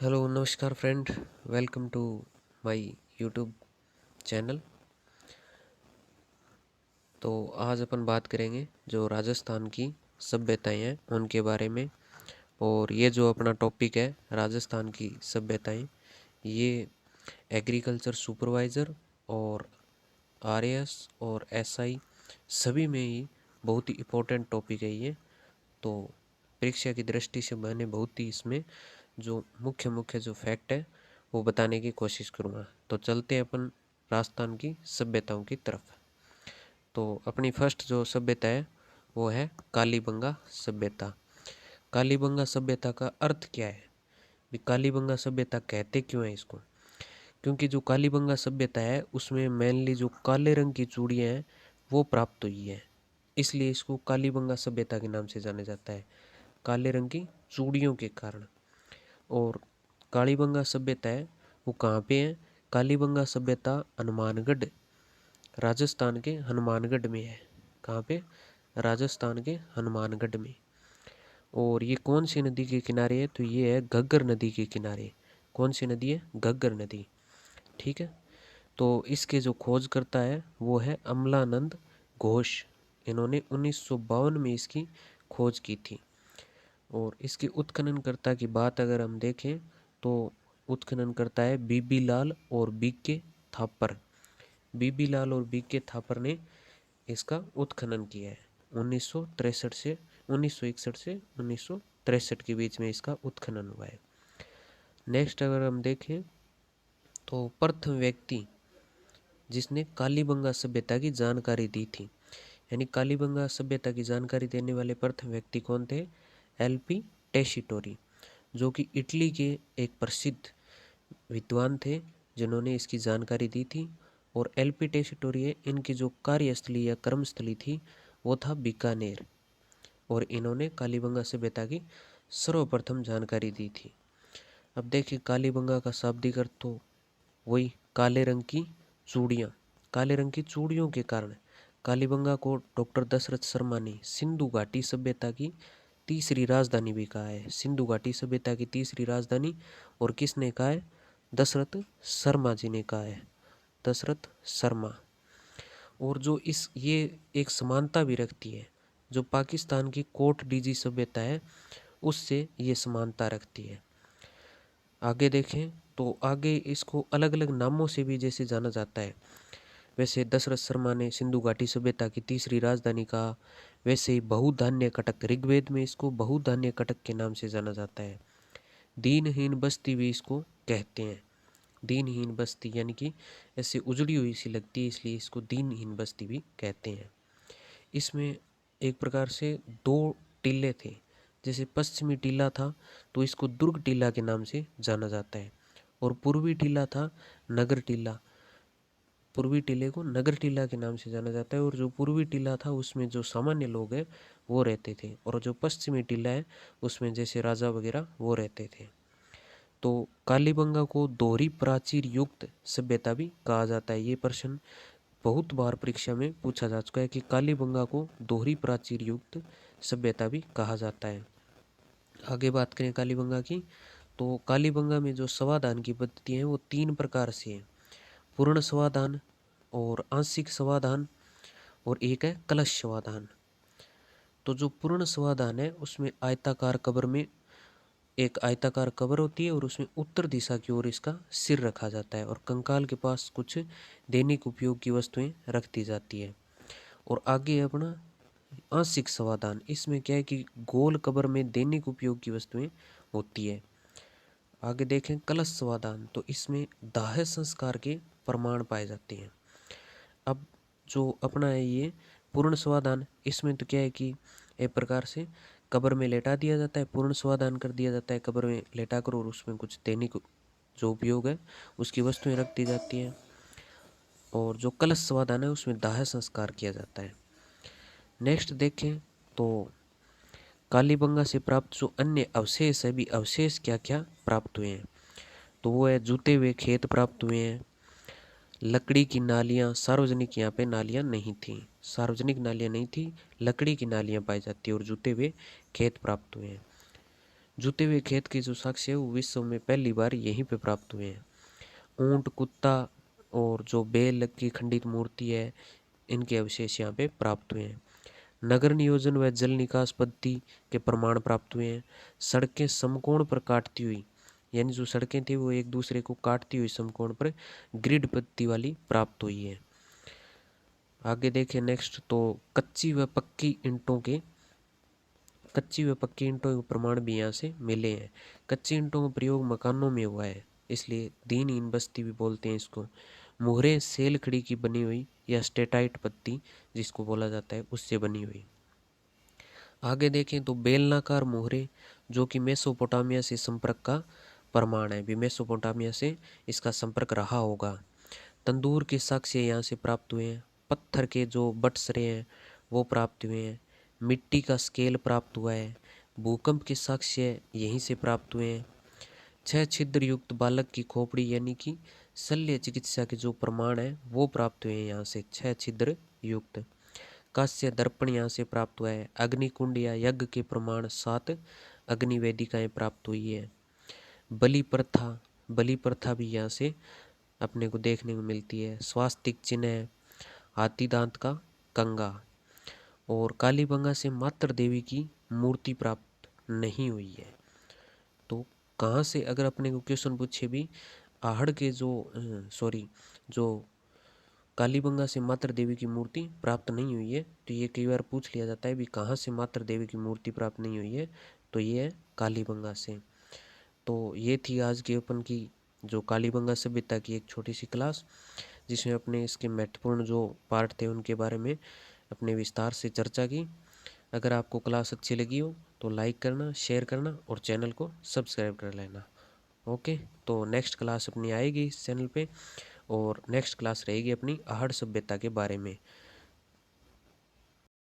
Hello नमस्कार friend. Welcome to my YouTube channel. तो आज अपन बात करेंगे जो राजस्थान की सभ्यताएं हैं उनके बारे में। और ये जो अपना टॉपिक है राजस्थान की सभ्यताएं, ये एग्रीकल्चर सुपरवाइज़र और आरएएस और एसआई सभी में ही बहुत ही इम्पोर्टेंट टॉपिक है ये। तो परीक्षा की दृष्टि से मैंने बहुत ही इसमें जो मुख्य मुख्य जो फैक्ट है वो बताने की कोशिश करूँगा। तो चलते हैं अपन राजस्थान की सभ्यताओं की तरफ। तो अपनी फर्स्ट जो सभ्यता है वो है कालीबंगा सभ्यता। कालीबंगा सभ्यता का अर्थ क्या है? भी कालीबंगा सभ्यता कहते क्यों है इसको? क्योंकि जो कालीबंगा सभ्यता है उसमें मेनली जो काले रंग की चूड़ियाँ हैं वो प्राप्त हुई है, इसलिए इसको कालीबंगा सभ्यता के नाम से जाना जाता है, काले रंग की चूड़ियों के कारण। और कालीबंगा सभ्यता है वो कहाँ पे है? कालीबंगा सभ्यता हनुमानगढ़, राजस्थान के हनुमानगढ़ में है। कहाँ पे? राजस्थान के हनुमानगढ़ में। और ये कौन सी नदी के किनारे है? तो ये है घग्गर नदी के किनारे। कौन सी नदी है? घग्गर नदी। ठीक है। तो इसके जो खोजकर्ता है वो है अमलानंद घोष। इन्होंने 1952 में इसकी खोज की थी। और इसके उत्खननकर्ता की बात अगर हम देखें तो उत्खननकर्ता है बीबी लाल और बीके थापर। बीबी लाल और बीके थापर ने इसका उत्खनन किया है 1963 से 1961 से 1963 के बीच में इसका उत्खनन हुआ है। नेक्स्ट अगर हम देखें तो प्रथम व्यक्ति जिसने कालीबंगा सभ्यता की जानकारी दी थी, यानी कालीबंगा सभ्यता की जानकारी देने वाले प्रथम व्यक्ति कौन थे? एलपी टेशिटोरी, जो कि इटली के एक प्रसिद्ध विद्वान थे जिन्होंने इसकी जानकारी दी थी। और एलपी टेशिटोरी इनकी जो कार्यस्थली या कर्मस्थली थी वो था बीकानेर। और इन्होंने कालीबंगा सभ्यता की सर्वप्रथम जानकारी दी थी। अब देखिए कालीबंगा का शाब्दिक अर्थ तो वही काले रंग की चूड़ियाँ। काले रंग की चूड़ियों के कारण कालीबंगा को डॉक्टर दशरथ शर्मा ने सिंधु घाटी सभ्यता की तीसरी राजधानी भी कहा है। सिंधु घाटी सभ्यता की तीसरी राजधानी। और किसने कहा है? दशरथ शर्मा जी ने कहा है, दशरथ शर्मा। और जो इस ये एक समानता भी रखती है, जो पाकिस्तान की कोट डीजी सभ्यता है उससे ये समानता रखती है। आगे देखें तो आगे इसको अलग अलग नामों से भी जैसे जाना जाता है। वैसे दशरथ शर्मा ने सिंधु घाटी सभ्यता की तीसरी राजधानी कहा, वैसे ही बहुधान्य कटक, ऋग्वेद में इसको बहुधान्य कटक के नाम से जाना जाता है। दीनहीन बस्ती भी इसको कहते हैं। दीनहीन बस्ती यानी कि ऐसे उजड़ी हुई सी लगती है, इसलिए इसको दीनहीन बस्ती भी कहते हैं। इसमें एक प्रकार से दो टीले थे। जैसे पश्चिमी टीला था तो इसको दुर्ग टीला के नाम से जाना जाता है, और पूर्वी टीला था नगर टीला। पूर्वी टीले को नगर टीला के नाम से जाना जाता है। और जो पूर्वी टीला था उसमें जो सामान्य लोग हैं वो रहते थे, और जो पश्चिमी टीला है उसमें जैसे राजा वगैरह वो रहते थे। तो कालीबंगा को दोहरी प्राचीर युक्त सभ्यता भी कहा जाता है। ये प्रश्न बहुत बार परीक्षा में पूछा जा चुका है कि कालीबंगा को दोहरी प्राचीर युक्त सभ्यता भी कहा जाता है। आगे बात करें कालीबंगा की, तो कालीबंगा में जो समाधान की पद्धति है वो तीन प्रकार से है। पूर्ण समाधान और आंशिक समाधान और एक है कलश समाधान। तो जो पूर्ण समाधान है उसमें आयताकार कब्र में एक आयताकार कब्र होती है और उसमें उत्तर दिशा की ओर इसका सिर रखा जाता है, और कंकाल के पास कुछ दैनिक उपयोग की वस्तुएं रखती जाती है। और आगे अपना आंशिक समाधान, इसमें क्या है कि गोल कब्र में दैनिक उपयोग की वस्तुएं होती है। आगे देखें कलश समाधान, तो इसमें दाह संस्कार के प्रमाण पाए जाते हैं। अब जो अपना है ये पूर्ण स्वादान, इसमें तो क्या है कि एक प्रकार से कब्र में लेटा दिया जाता है, पूर्ण स्वादान कर दिया जाता है कब्र में लेटा कर, और उसमें कुछ दैनिक जो उपयोग है उसकी वस्तुएं रख दी जाती हैं। और जो कलश स्वादान है उसमें दाह संस्कार किया जाता है। नेक्स्ट देखें तो कालीबंगा से प्राप्त जो अन्य अवशेष है, भी अवशेष क्या क्या प्राप्त हुए हैं, तो वो है जूते हुए खेत प्राप्त हुए हैं, लकड़ी की नालियाँ, सार्वजनिक यहाँ पे नालियाँ नहीं थी, सार्वजनिक नालियाँ नहीं थी, लकड़ी की नालियाँ पाई जाती है, और जूते हुए खेत प्राप्त हुए हैं। जूते हुए खेत के जो साक्ष्य है वो विश्व में पहली बार यहीं पे प्राप्त हुए हैं। ऊंट, कुत्ता और जो बेल की खंडित मूर्ति है, इनके अवशेष यहाँ पे प्राप्त हुए हैं। नगर नियोजन व जल निकास पद्धति के प्रमाण प्राप्त हुए हैं। सड़कें समकोण पर काटती हुई, यानी जो सड़कें थी वो एक दूसरे को काटती हुई समकोण पर ग्रिड पद्धति वाली प्राप्त हुई है। आगे देखें नेक्स्ट, तो कच्ची व पक्की ईंटों के प्रमाण भी यहाँ से मिले हैं। कच्ची ईंटों का प्रयोग मकानों में हुआ है, इसलिए दीनहीन बस्ती भी बोलते हैं इसको। मोहरें सेल खड़ी की बनी हुई या स्टेटाइट पत्ती जिसको बोला जाता है, उससे बनी हुई। आगे देखें तो बेलनाकार मोहरे जो कि मेसोपोटामिया से संपर्क का प्रमाण है, भी मेसोपोटामिया से इसका संपर्क रहा होगा। तंदूर के साक्ष्य यहाँ से प्राप्त हुए हैं। पत्थर के जो बटसरे हैं वो प्राप्त हुए हैं। मिट्टी का स्केल प्राप्त हुआ है। भूकंप के साक्ष्य यहीं से प्राप्त हुए हैं। 6 छिद्र युक्त बालक की खोपड़ी यानी कि शल्य चिकित्सा के जो प्रमाण है वो प्राप्त हुए हैं यहाँ से, 6 छिद्र युक्त। कांस्य दर्पण यहाँ से प्राप्त हुआ है। अग्निकुंड या यज्ञ के प्रमाण 7 अग्नि वेदिकाएं प्राप्त हुई है। बलि प्रथा भी यहाँ से अपने को देखने को मिलती है। स्वास्तिक चिन्ह, हाथी दांत का कंगा। और कालीबंगा से मात्र देवी की मूर्ति प्राप्त नहीं हुई है। तो कहाँ से अगर अपने को क्वेश्चन पूछे भी, आहड़ के जो कालीबंगा से मात्र देवी की मूर्ति प्राप्त नहीं हुई है, तो ये कई बार पूछ लिया जाता है भी कहाँ से मात्र देवी की मूर्ति प्राप्त नहीं हुई है, तो ये है कालीबंगा से। तो ये थी आज की अपन की जो कालीबंगा सभ्यता की एक छोटी सी क्लास, जिसमें अपने इसके महत्वपूर्ण जो पार्ट थे उनके बारे में अपने विस्तार से चर्चा की। अगर आपको क्लास अच्छी लगी हो तो लाइक करना, शेयर करना और चैनल को सब्सक्राइब कर लेना। ओके, तो नेक्स्ट क्लास अपनी आएगी इस चैनल पे, और नेक्स्ट क्लास रहेगी अपनी आहड़ सभ्यता के बारे में।